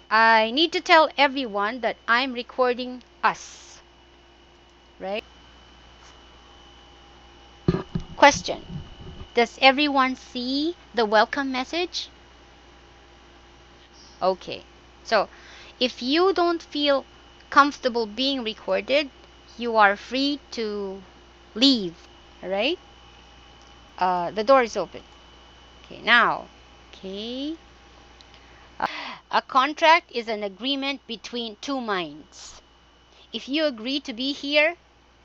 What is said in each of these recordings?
I need to tell everyone that I'm recording us, right? Question. Does everyone see the welcome message? Okay. So, if you don't feel comfortable being recorded, you are free to leave, alright? The door is open. Okay, now. Okay. A contract is an agreement between two minds. If you agree to be here,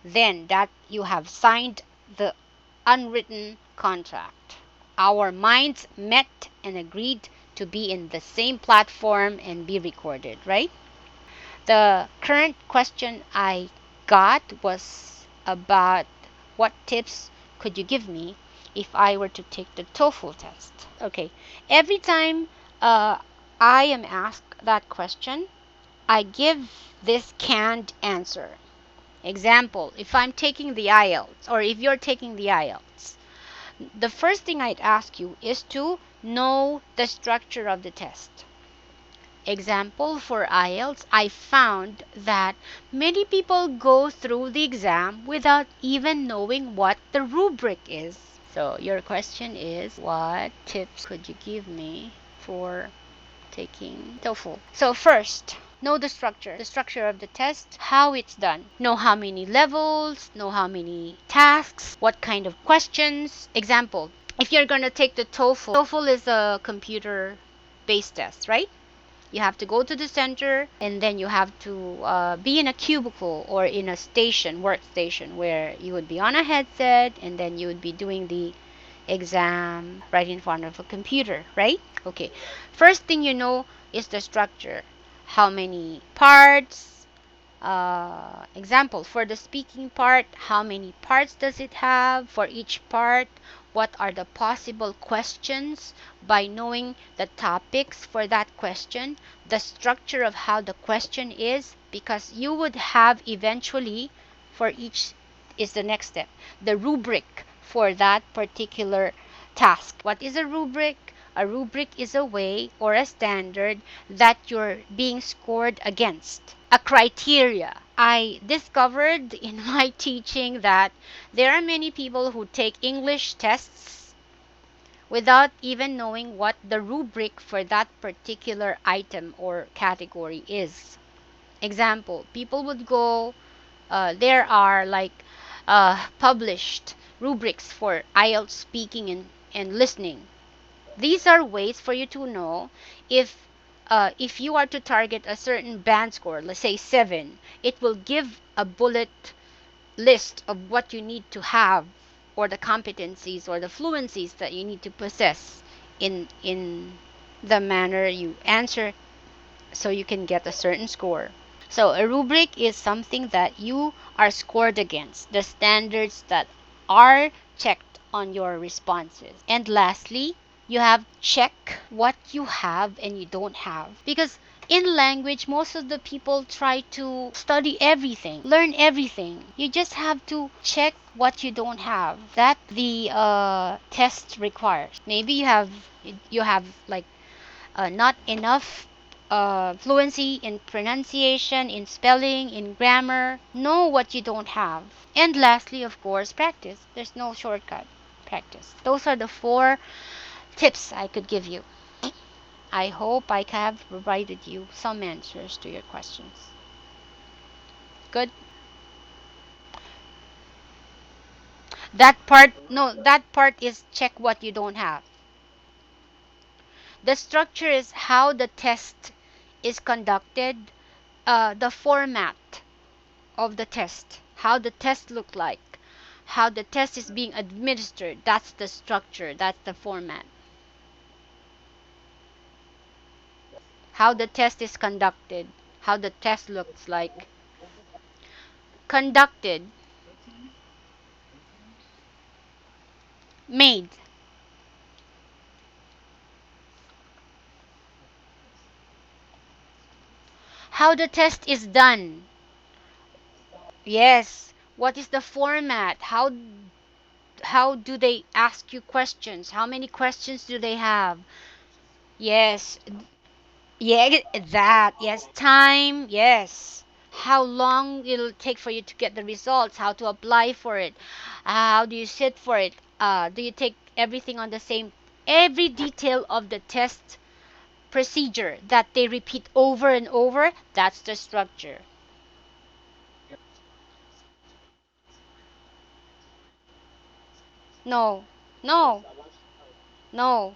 then that you have signed the unwritten contract. Our minds met and agreed to be in the same platform and be recorded, right? The current question I got was about what tips could you give me if I were to take the Toefl test. Okay, every time I am asked that question, I give this canned answer. Example, if I'm taking the IELTS or if you're taking the IELTS, the first thing I'd ask you is to know the structure of the test. Example, for IELTS, I found that many people go through the exam without even knowing what the rubric is. So your question is, what tips could you give me for taking TOEFL? So first, know the structure of the test, how it's done. Know how many levels, know how many tasks, what kind of questions. Example, if you're going to take the TOEFL is a computer-based test, right? You have to go to the center and then you have to be in a cubicle or in a workstation, where you would be on a headset and then you would be doing the exam right in front of a computer, right? Okay. First thing you know is the structure. How many parts? Example, for the speaking part, how many parts does it have? For each part, what are the possible questions? By knowing the topics for that question, the structure of how the question is, because you would have eventually, for each is the next step, the rubric for that particular task. What is a rubric? A rubric is a way or a standard that you're being scored against. A criteria. I discovered in my teaching that there are many people who take English tests without even knowing what the rubric for that particular item or category is. Example, people would go, there are like published rubrics for IELTS speaking and listening. These are ways for you to know if you are to target a certain band score, let's say 7, it will give a bullet list of what you need to have, or the competencies or the fluencies that you need to possess in the manner you answer, so you can get a certain score. So a rubric is something that you are scored against, the standards that are checked on your responses. And lastly, you have check what you have and you don't have. Because in language, most of the people try to study everything, learn everything. You just have to check what you don't have. That the test requires. Maybe you have like not enough fluency in pronunciation, in spelling, in grammar. Know what you don't have. And lastly, of course, practice. There's no shortcut. Practice. Those are the 4 tips I could give you. I hope I have provided you some answers to your questions. Good? That part is check what you don't have. The structure is how the test is conducted, the format of the test, how the test look like, how the test is being administered. That's the structure, that's the format. How the test is conducted, how the test looks like. Conducted, made. How the test is done. Yes. What is the format? How do they ask you questions? How many questions do they have? Yes. Yeah, that. Yes, time. Yes. How long it'll take for you to get the results, how to apply for it, how do you sit for it, do you take everything on the same, every detail of the test procedure that they repeat over and over, that's the structure. No, no, no.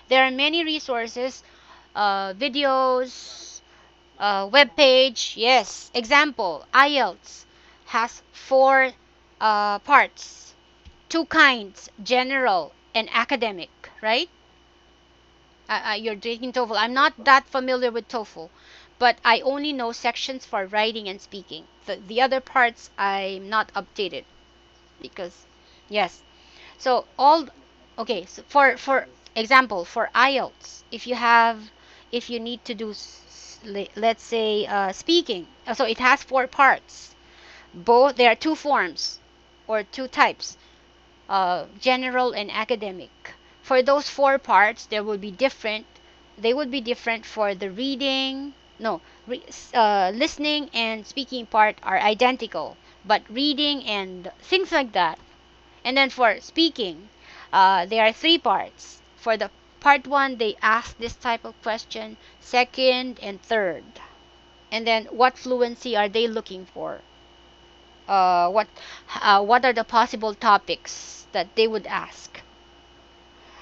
There are many resources, videos, web page. Yes. Example: IELTS has four parts, two kinds: general and academic. Right? You're taking TOEFL. I'm not that familiar with TOEFL, but I only know sections for writing and speaking. The other parts I'm not updated because, yes. So all, okay. So for example, for IELTS, if you need to do let's say speaking, so it has four parts. Both there are two forms or two types, general and academic. For those four parts, there will be different. They would be different for the reading. No, listening and speaking part are identical, but reading and things like that. And then for speaking, there are three parts. For the part one, they ask this type of question, second and third. And then what fluency are they looking for? Uh, what what are the possible topics that they would ask?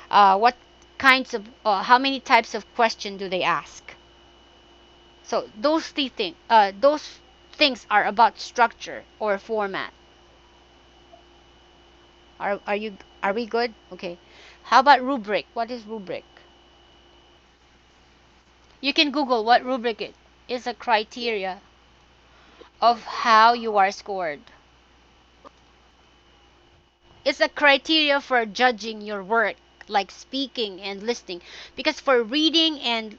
What kinds of how many types of question do they ask? So those things are about structure or format. Are we good? Okay. How about rubric? What is rubric? You can Google what rubric it is. A criteria of how you are scored. It's a criteria for judging your work, like speaking and listening. Because for reading and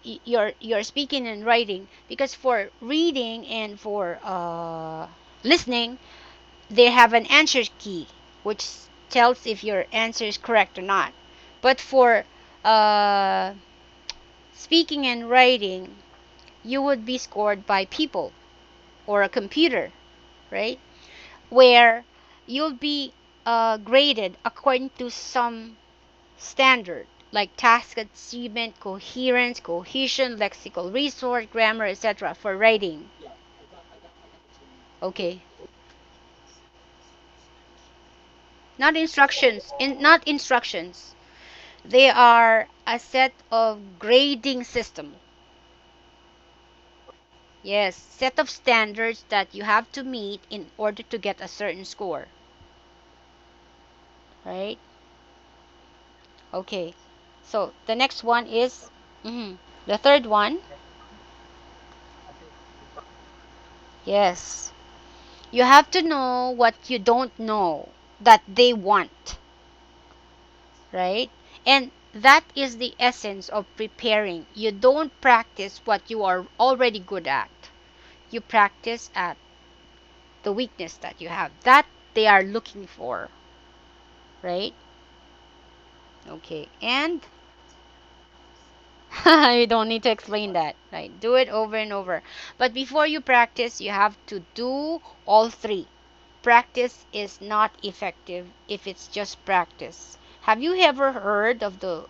your speaking and writing. Because for reading and for listening, they have an answer key, which tells if your answer is correct or not. But for uh, speaking and writing, you would be scored by people or a computer, right? Where you'll be graded according to some standard like task achievement, coherence, cohesion, lexical resource, grammar, etc. for writing. Okay. Not instructions. They are a set of grading system. Yes, set of standards that you have to meet in order to get a certain score. Right? Okay. So the next one is the third one. Yes. You have to know what you don't know that they want, right? And that is the essence of preparing. You don't practice what you are already good at. You practice at the weakness that you have. That they are looking for, right? Okay. And you don't need to explain that, right? Do it over and over. But before you practice, you have to do all three. Practice is not effective if it's just practice. Have you ever heard of the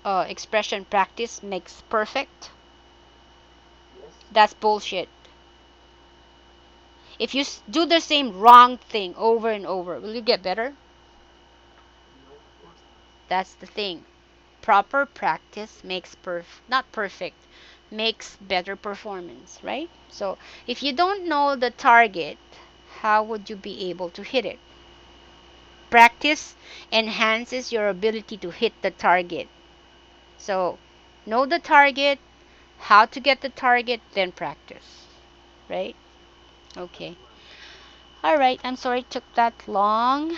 expression practice makes perfect? That's bullshit. If you do the same wrong thing over and over, will you get better? That's the thing. Proper practice makes not perfect, makes better performance, right? So if you don't know the target, how would you be able to hit it? Practice enhances your ability to hit the target. So know the target, how to get the target, then practice, right? Okay. All right. I'm sorry it took that long.